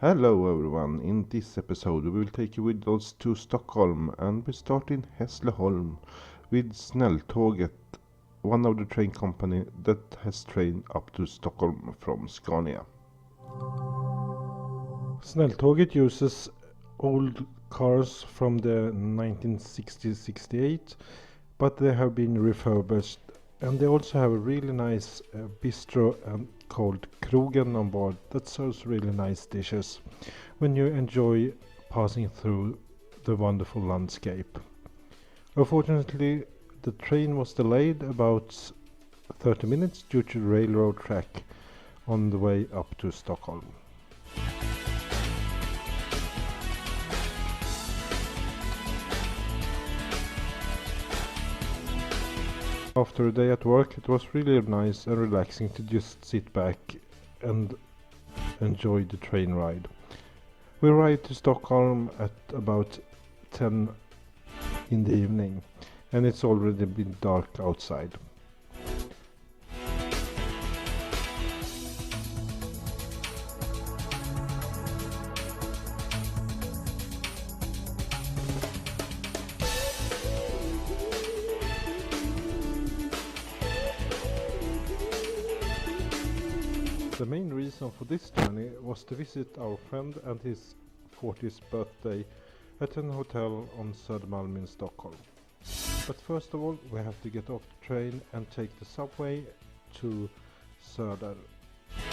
Hello everyone, in this episode we will take you with us to Stockholm, and we start in Hässleholm with Snälltåget, one of the train company that has train up to Stockholm from Scania. Snälltåget uses old cars from the 1960-68, but they have been refurbished, and they also have a really nice bistro and called Krogen on board that serves really nice dishes when you enjoy passing through the wonderful landscape. Unfortunately, the train was delayed about 30 minutes due to the railroad track on the way up to Stockholm. After a day at work, it was really nice and relaxing to just sit back and enjoy the train ride. We arrived to Stockholm at about 10 in the evening, and it's already been dark outside. The main reason for this journey was to visit our friend and his 40th birthday at an hotel on Södermalm in Stockholm. But first of all, we have to get off the train and take the subway to Söder.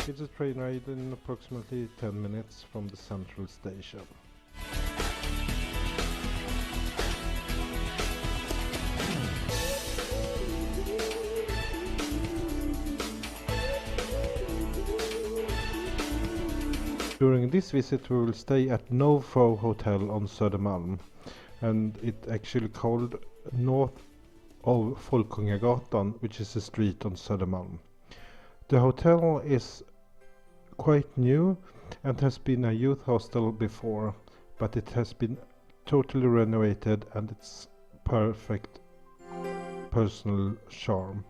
It's a train ride in approximately 10 minutes from the central station. During this visit we will stay at NoFo Hotel on Södermalm, and it actually called north of Folkungagatan, which is a street on Södermalm. The hotel is quite new and has been a youth hostel before, but it has been totally renovated and it's perfect personal charm.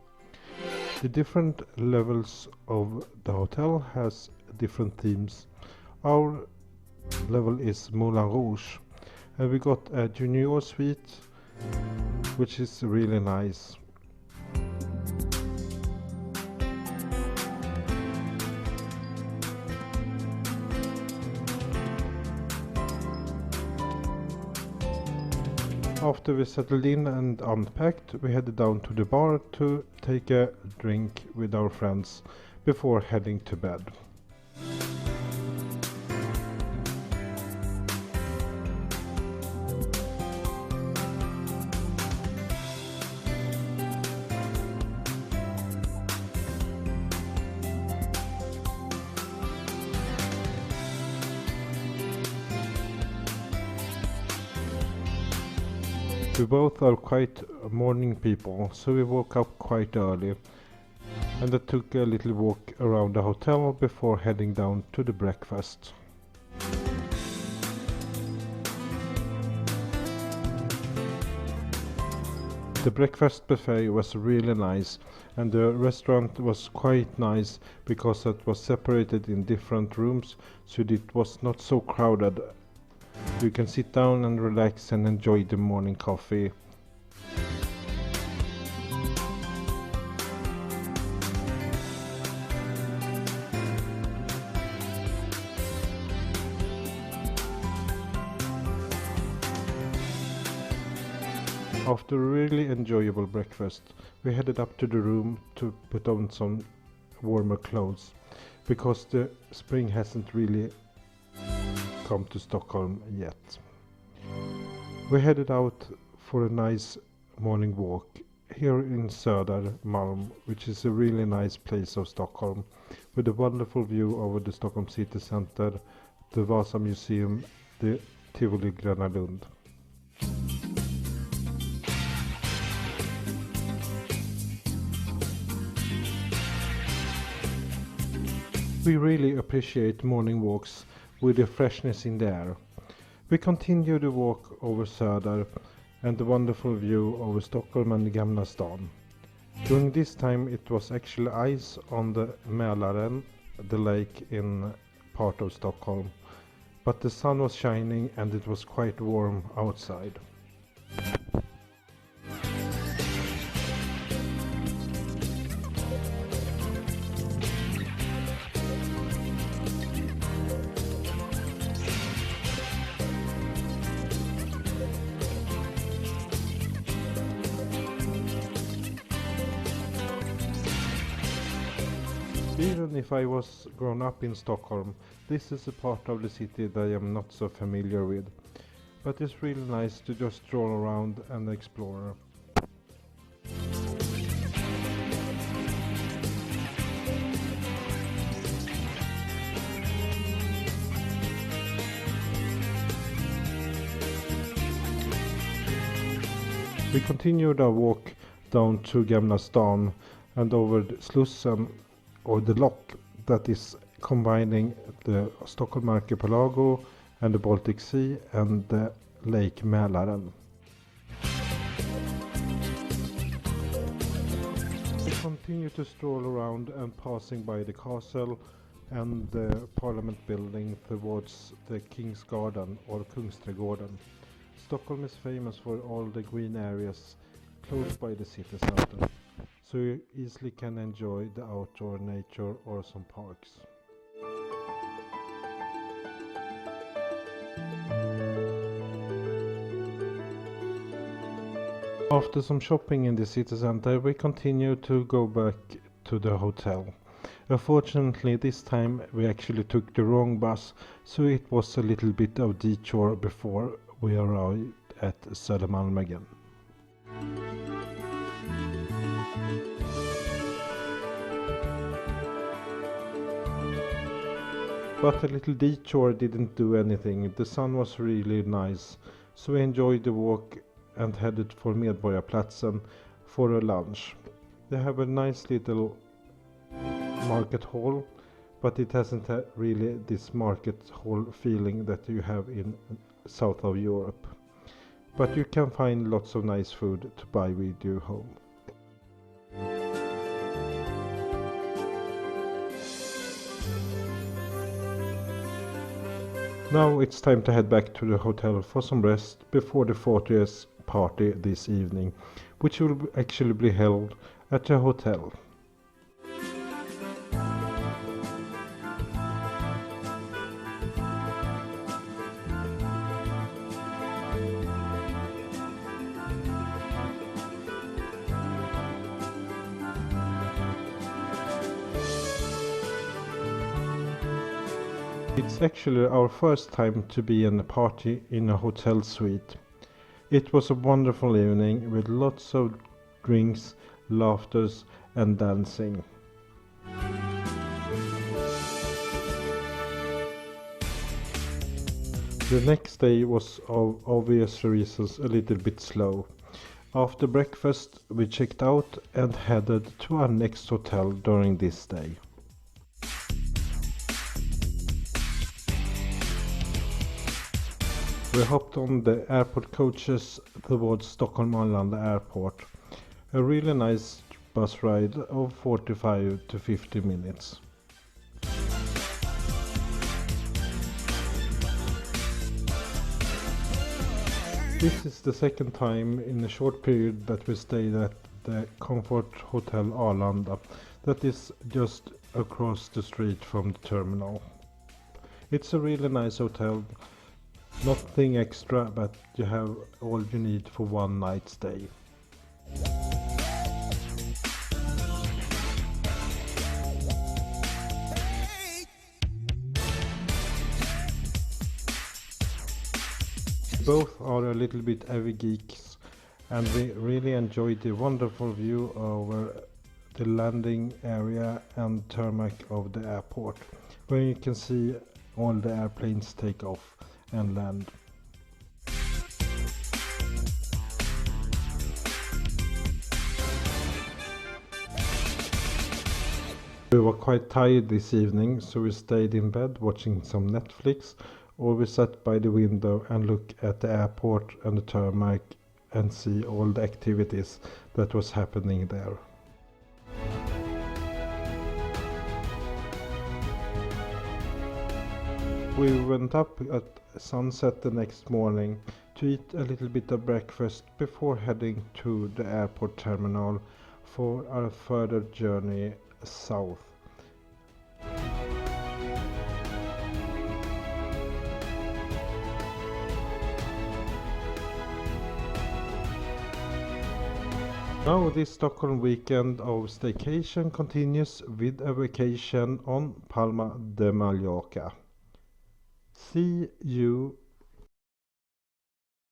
The different levels of the hotel has different themes. Our level is Moulin Rouge, and we got a junior suite, which is really nice. After we settled in and unpacked, we headed down to the bar to take a drink with our friends before heading to bed. We both are quite morning people, so we woke up quite early and I took a little walk around the hotel before heading down to the breakfast. The breakfast buffet was really nice, and the restaurant was quite nice because it was separated in different rooms, so it was not so crowded. You can sit down and relax and enjoy the morning coffee. After a really enjoyable breakfast, we headed up to the room to put on some warmer clothes, because the spring hasn't really come to Stockholm yet. We headed out for a nice morning walk here in Södermalm, which is a really nice place of Stockholm, with a wonderful view over the Stockholm city center, the Vasa Museum, the Tivoli Gröna Lund. We really appreciate morning walks with the freshness in the air. We continue the walk over Söder and the wonderful view over Stockholm and the Gamla stan. During this time it was actually ice on the Mälaren, the lake in part of Stockholm, but the sun was shining and it was quite warm outside. Even if I was grown up in Stockholm, this is a part of the city that I am not so familiar with. But it's really nice to just stroll around and explore. We continued our walk down to Gamla stan and over the Slussen, or the lock that is combining the Stockholm archipelago and the Baltic Sea and the Lake Mälaren. We continue to stroll around and passing by the castle and the Parliament building towards the King's Garden or Kungsträdgården. Stockholm is famous for all the green areas close by the city center, so you easily can enjoy the outdoor nature or some parks. After some shopping in the city center, we continue to go back to the hotel. Unfortunately, this time we actually took the wrong bus, so it was a little bit of detour before we arrived at Södermalm again. But a little detour didn't do anything. The sun was really nice, so we enjoyed the walk and headed for Medborgarplatsen for a lunch. They have a nice little market hall, but it hasn't really this market hall feeling that you have in south of Europe. But you can find lots of nice food to buy with you home. Now it's time to head back to the hotel for some rest before the 40th party this evening, which will actually be held at the hotel. It's actually our first time to be in a party in a hotel suite. It was a wonderful evening with lots of drinks, laughter and dancing. The next day was of obvious reasons a little bit slow. After breakfast we checked out and headed to our next hotel during this day. We hopped on the airport coaches towards Stockholm Airport. A really nice bus ride of 45 to 50 minutes. This is the second time in a short period that we stayed at the Comfort Hotel Arlanda, that is just across the street from the terminal. It's a really nice hotel. Nothing extra, but you have all you need for one night stay. Both are a little bit heavy geeks, and we really enjoyed the wonderful view over the landing area and tarmac of the airport, where you can see all the airplanes take off and land. We were quite tired this evening, so we stayed in bed watching some Netflix, or we sat by the window and looked at the airport and the tarmac and see all the activities that was happening there. We went up at sunset the next morning to eat a little bit of breakfast before heading to the airport terminal for our further journey south. Now this Stockholm weekend of staycation continues with a vacation on Palma de Mallorca. See you